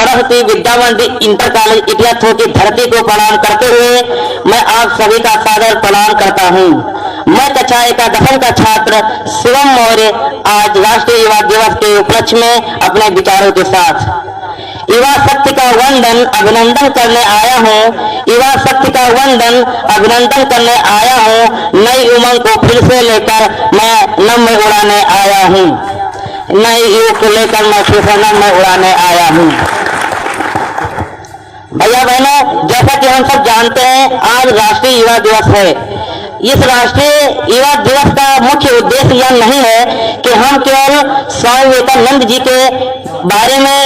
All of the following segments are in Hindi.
सरस्वती विद्या मंदिर इंटर कॉलेज इटियाथू की धरती को प्रणाम करते हुए मैं आप सभी का सादर प्रणाम करता हूँ। मैं कक्षा एकादशम का छात्र शिवम मौर्य आज राष्ट्रीय युवा दिवस के उपलक्ष्य में अपने विचारों के साथ युवा शक्ति का वंदन अभिनंदन करने आया हूँ। युवा शक्ति का वंदन अभिनंदन करने आया हूँ। नई उमंग को फिर से लेकर मैं नम्र उड़ाने आया हूँ। नई युग को लेकर मैं फिर से नम्र उड़ाने आया हूँ। भैया बहनों, जैसा कि हम सब जानते हैं आज राष्ट्रीय युवा दिवस है। इस राष्ट्रीय युवा दिवस का मुख्य उद्देश्य यह नहीं है कि हम केवल स्वामी विवेकानंद जी के बारे में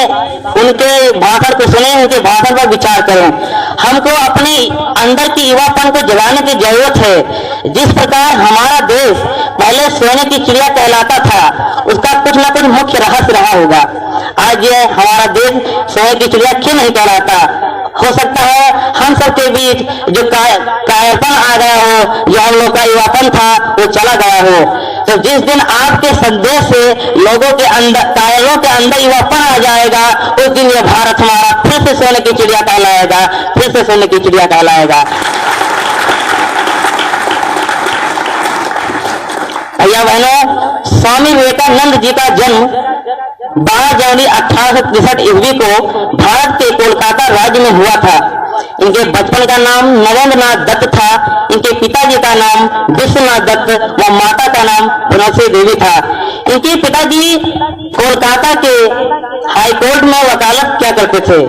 उनके भाषण को सुने, उनके भाषण पर विचार करें। हमको अपने अंदर की युवापन को जगाने की जरूरत है। जिस प्रकार हमारा देश पहले सोने की चिड़िया कहलाता था, उसका कुछ न कुछ मुख्य रहस्य रहा होगा। आज ये हमारा देश सोने की चिड़िया क्यों नहीं कहलाता? हो सकता है हम सबके बीच जो कायरपन आ गया हो, जो हम लोग का युवापन था वो चला गया हो। तो जिस दिन आपके संदेश से लोगों के अंदर, कायरों के अंदर युवापन आ जाएगा, उस दिन ये भारत हमारा फिर से सोने की चिड़िया कहलाएगा, फिर से सोने की चिड़िया कहलाएगा। भैया बहनों, स्वामी विवेकानंद जी का जन्म 12 जनवरी 1863 ईस्वी को भारत के कोलकाता राज्य में हुआ था। इनके बचपन का नाम नरेंद्रनाथ दत्त था। इनके पिताजी का नाम विश्वनाथ दत्त व माता का नाम पुनौसी देवी था। इनके पिताजी कोलकाता के हाई कोर्ट में वकालत किया करते थे।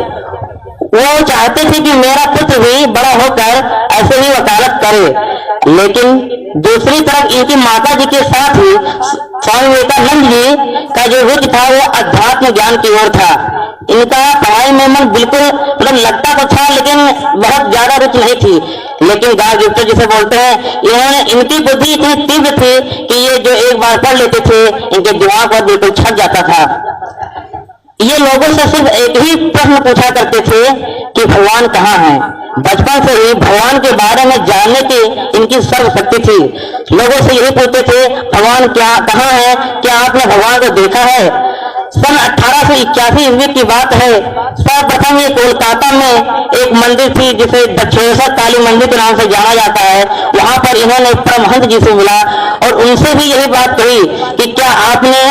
वो चाहते थे कि मेरा पुत्र भी बड़ा होकर ऐसे ही वकालत करे, लेकिन दूसरी तरफ इनकी माता जी के साथ ही स्वामी विवेकानंद जी का जो रुचि था वो अध्यात्म ज्ञान की ओर था। इनका पढ़ाई में मन बिल्कुल मतलब लगता तो था, लेकिन बहुत ज्यादा रुचि नहीं थी। लेकिन गार्ड गिफ्टर जिसे बोलते हैं, इन्होंने इनकी बुद्धि इतनी तीव्र थी कि ये जो एक बार पढ़ लेते थे, इनके दिमाग पर बिल्कुल छप जाता था। ये लोगों से सिर्फ एक ही प्रश्न पूछा करते थे कि भगवान कहाँ है। बचपन से ही भगवान के बारे में जानने की इनकी सर्वशक्ति थी। लोगों से यही पूछते थे, भगवान क्या कहाँ है, क्या आपने भगवान को देखा है? सन 1881 ईस्वी की बात है। सर्वप्रथम ये कोलकाता में एक मंदिर थी जिसे दक्षिणेश्वर काली मंदिर के नाम से जाना जाता है। वहां पर इन्होंने परमहंस जी से मिला और उनसे भी यही बात कही कि क्या आपने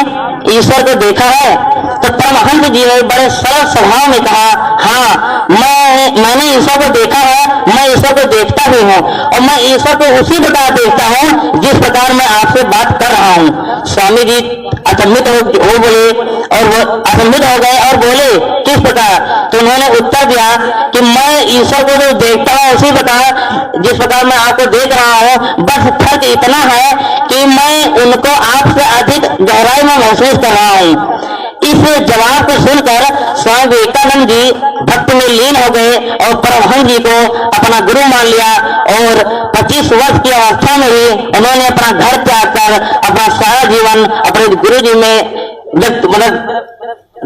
ईश्वर को देखा है? तो परमहंस जी ने बड़े सरल स्वभाव में कहा, हाँ मैंने ईश्वर को देखा है, मैं ईश्वर को देखता भी हूँ और मैं ईश्वर को उसी प्रकार देखता हूँ जिस प्रकार मैं आपसे बात कर रहा हूँ। स्वामी जी अचंभित हो बोले और वो अचंभित हो गए और बोले, किस प्रकार? तो उन्होंने उत्तर दिया कि मैं ईश्वर को जो देखता हूँ उसी प्रकार जिस प्रकार मैं आपको देख रहा हूँ, बस फर्क इतना है कि मैं उनको आपसे अधिक गहराई में महसूस कर रहा हूँ। इस जवाब को सुनकर स्वामी विवेकानंद जी भक्ति में लीन हो गए और परमहंस जी को अपना गुरु मान लिया और 25 वर्ष की अवस्था में ही उन्होंने अपना घर त्याग कर अपना सारा जीवन अपने गुरु जी में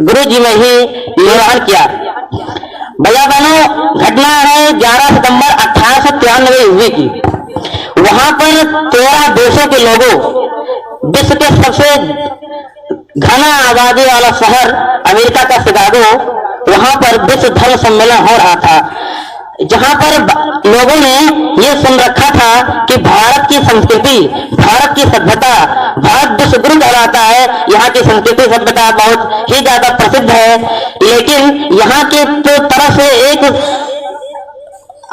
गुरु जी में ही निर्वाह किया। भैया बहनों, घटना है 11 सितंबर 1893 ईस्वी की। वहां पर 13 देशों के लोगों, विश्व के सबसे घना आबादी वाला शहर अमेरिका का शिकागो, वहां पर विश्व धर्म सम्मेलन हो रहा था, जहां पर लोगों ने यह सुन रखा था कि भारत की संस्कृति, भारत की सभ्यता, भारत विश्व गुरु कहलाता है। यहाँ की संस्कृति सभ्यता बहुत ही ज्यादा प्रसिद्ध है, लेकिन यहाँ के तो तरफ से एक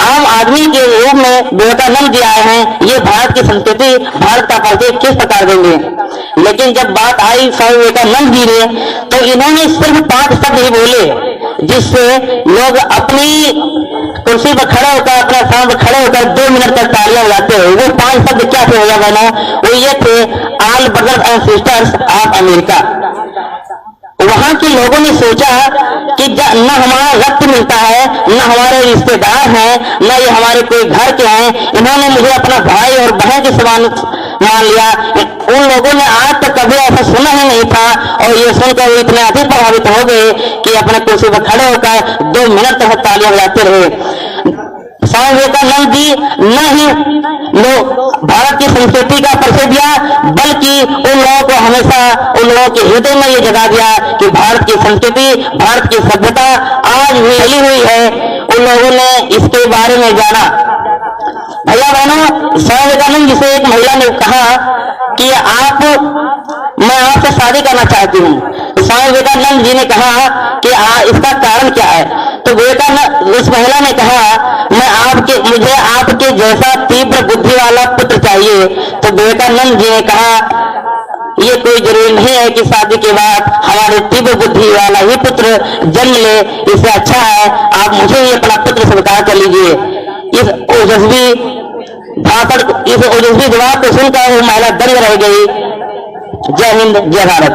आम आदमी के रूप में विवेकानंद जी आए हैं। ये भारत की संस्कृति, भारत का परिचय किस प्रकार देंगे? लेकिन जब बात आई स्वामी विवेकानंद जी ने, तो इन्होंने सिर्फ 5 शब्द ही बोले जिससे लोग अपनी कुर्सी पर खड़े होकर, अपना स्थान पर खड़े होकर 2 मिनट तक तालियां बजाते हैं। वो 5 शब्द क्या थे भैया बहनों? वो ये थे, all brothers and sisters of America. वहां के लोगों ने सोचा कि न हमारा रक्त मिलता है, न हमारे रिश्तेदार हैं, न ये हमारे कोई घर के हैं, इन्होंने मुझे अपना भाई और बहन के समान मान लिया। उन लोगों ने आज तक कभी ऐसा सुना ही नहीं था और ये सुनकर वो इतने अधिक प्रभावित हो गए कि अपने कुर्सी पर खड़े होकर 2 मिनट तक तालियां बजाते रहे। स्वामी विवेकानंद जी न ही भारत की संस्कृति का परिचय दिया, बल्कि उन लोगों को हमेशा उन लोगों के हृदय में ये जगा दिया कि भारत की संस्कृति, भारत की सभ्यता आज भी फैली हुई है। उन लोगों ने इसके बारे में जाना। भैया बहनों, स्वामी विवेकानंद जी से एक महिला ने कहा कि मैं आपसे शादी करना चाहती हूँ। स्वामी विवेकानंद जी ने कहा कि इसका कारण क्या है? तो विवेकानंद उस महिला ने कहा मुझे आपके जैसा तीव्र बुद्धि वाला पुत्र चाहिए। तो विवेकानंद जी ने कहा ये कोई जरूरी नहीं है कि शादी के बाद हमारे तीव्र बुद्धि वाला ही पुत्र जन्म ले, इससे अच्छा है आप मुझे ही अपना पुत्र स्वीकार कर लीजिए। इस ओजस्वी जवाब को सुनकर वो महिला दंग रह गई। जय हिंद, जय भारत।